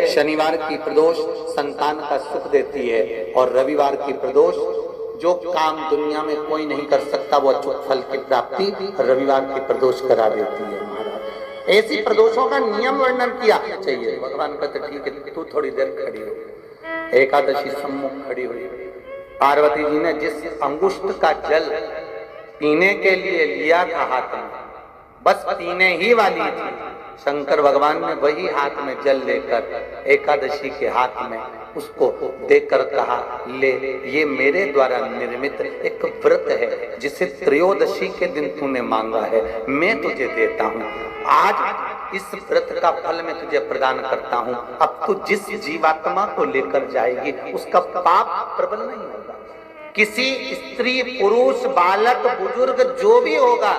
शनिवार की प्रदोष संतान का सुख देती है और रविवार की प्रदोष जो काम दुनिया में कोई नहीं कर सकता वो अचूक फल की प्राप्ति रविवार की प्रदोष करा देती है। महाराज ऐसी प्रदोषों का नियम वर्णन किया चाहिए। भगवान कहते ठीक है तू थोड़ी देर खड़ी हो। एकादशी सम्मुख खड़ी हुई, पार्वती जी ने जिस अंगुष्ठ का जल पीने के लिए लिया था हाथ में, बस पीने ही वाली थी, शंकर भगवान ने वही हाथ में जल लेकर एकादशी के हाथ में उसको देकर कहा ले, ये मेरे द्वारा निर्मित एक व्रत है जिसे त्रयोदशी के दिन तूने मांगा है, मैं तुझे देता हूँ। आज इस व्रत का फल मैं तुझे प्रदान करता हूँ। अब तू जिस जीवात्मा को लेकर जाएगी उसका पाप प्रबल नहीं होगा। किसी स्त्री, पुरुष, बालक, बुजुर्ग जो भी होगा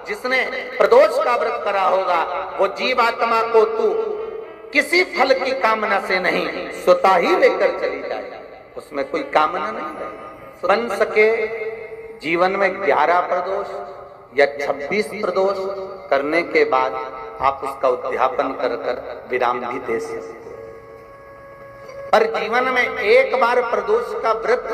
जिसने प्रदोष का व्रत करा होगा वो जीवात्मा को तू किसी फल की कामना से नहीं स्वतः ही लेकर चली जाए, उसमें कोई कामना नहीं है। बन सके जीवन में 11 प्रदोष या 26 प्रदोष करने के बाद आप उसका उद्यापन कर विराम भी दे सकते। पर जीवन में एक बार प्रदोष का व्रत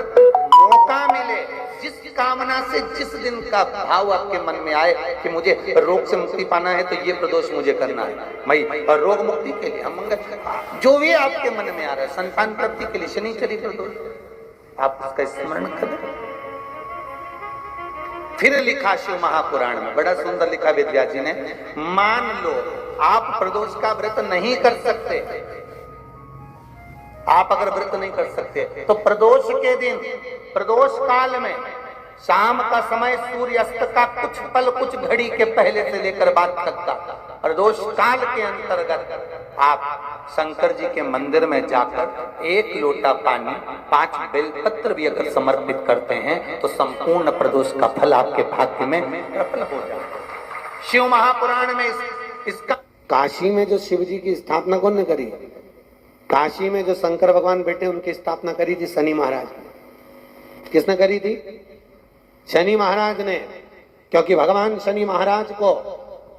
मौका मिले, जिस कामना से जिस दिन का भाव आपके मन में आए कि मुझे रोग से मुक्ति पाना है तो ये प्रदोष मुझे करना है, मैं और रोग मुक्ति के लिए हम मंगल जो भी आपके मन में आ रहा है, संतान प्राप्ति के लिए शनिचरी प्रदोष आप उसका स्मरण करें। फिर लिखा शिव महापुराण में बड़ा सुंदर लिखा विद्या जी ने, मान लो आप प्रदोष का व्रत नहीं कर सकते, आप अगर व्रत नहीं कर सकते तो प्रदोष के दिन, प्रदोष काल में शाम का समय सूर्यास्त का कुछ पल कुछ घड़ी के पहले से लेकर बाद तक का प्रदोष काल के अंतर्गत आप शंकर जी के मंदिर में जाकर 1 लोटा पानी 5 बेलपत्र भी अगर समर्पित करते हैं तो संपूर्ण प्रदोष का फल आपके भाग्य में प्रबल हो जाए। शिव महापुराण में इसका काशी में जो शिव जी की स्थापना कौन ने करी? काशी में जो शंकर भगवान बैठे उनकी स्थापना करी थी शनि महाराज ने। किसने करी थी? शनि महाराज ने, क्योंकि भगवान शनि महाराज को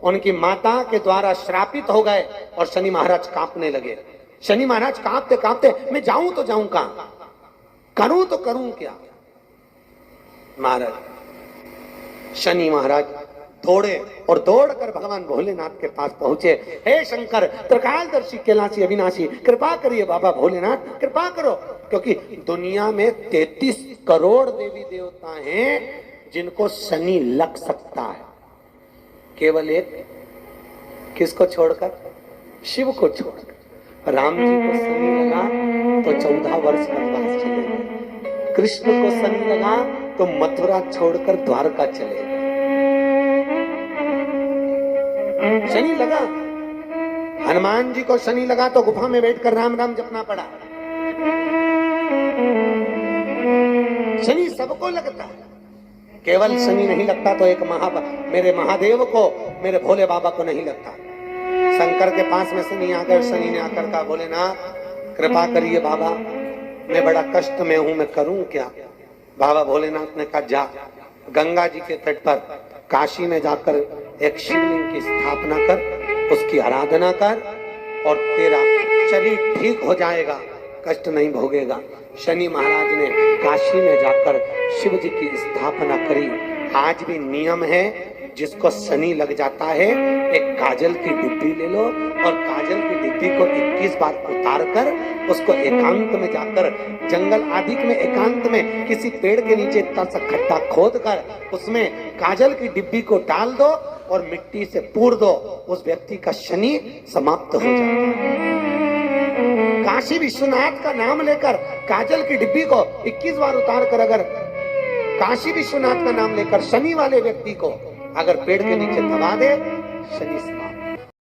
उनकी माता के द्वारा श्रापित हो गए और शनि महाराज कांपने लगे। शनि महाराज कांपते कांपते मैं जाऊं तो जाऊं कहां, करूं तो करूं क्या? महाराज शनि महाराज दौड़े और दौड़कर भगवान भोलेनाथ के पास पहुंचे। हे शंकर, त्रिकालदर्शी, कैलाशी, अविनाशी, कृपा करिए बाबा भोलेनाथ, कृपा करो। क्योंकि दुनिया में 33 करोड़ देवी देवता हैं जिनको शनि लग सकता है, केवल एक किसको छोड़कर? शिव को छोड़कर। राम जी को शनि लगा तो 14 वर्ष वनवास चले गए, कृष्ण को शनि लगा तो मथुरा छोड़कर द्वारका चले गए। शनि लगा, हनुमान जी को शनि लगा तो गुफा में बैठकर राम राम जपना पड़ा। शनि सबको लगता है, केवल शनि नहीं लगता तो एक मेरे महादेव को, मेरे भोले बाबा को नहीं लगता। शंकर के पास में शनि ने आकर कहा, भोलेनाथ कृपा करिए बाबा, मैं बड़ा कष्ट में हूं, मैं करूं क्या? बाबा भोलेनाथ ने कहा, जा गंगा जी के तट पर काशी में जाकर एक शिवलिंग की स्थापना कर, उसकी आराधना कर और तेरा शरीर ठीक हो जाएगा, कष्ट नहीं भोगेगा। शनि महाराज ने काशी में जाकर शिव जी की स्थापना करी। आज भी नियम है, जिसको शनि लग जाता है एक काजल की डिब्बी ले लो और काजल की डिब्बी को 21 बार उतार कर उसको एकांत में जाकर, जंगल आदि में एकांत में किसी पेड़ के नीचे इतना सा खड्डा खोद कर उसमें काजल की डिब्बी को डाल दो और मिट्टी से पूर दो, उस व्यक्ति का शनि समाप्त हो जाता है। काशी विश्वनाथ का नाम लेकर काजल की डिब्बी को 21 बार उतार कर अगर काशी विश्वनाथ का नाम लेकर शनि वाले व्यक्ति को अगर पेड़ के नीचे दबा दे, शनि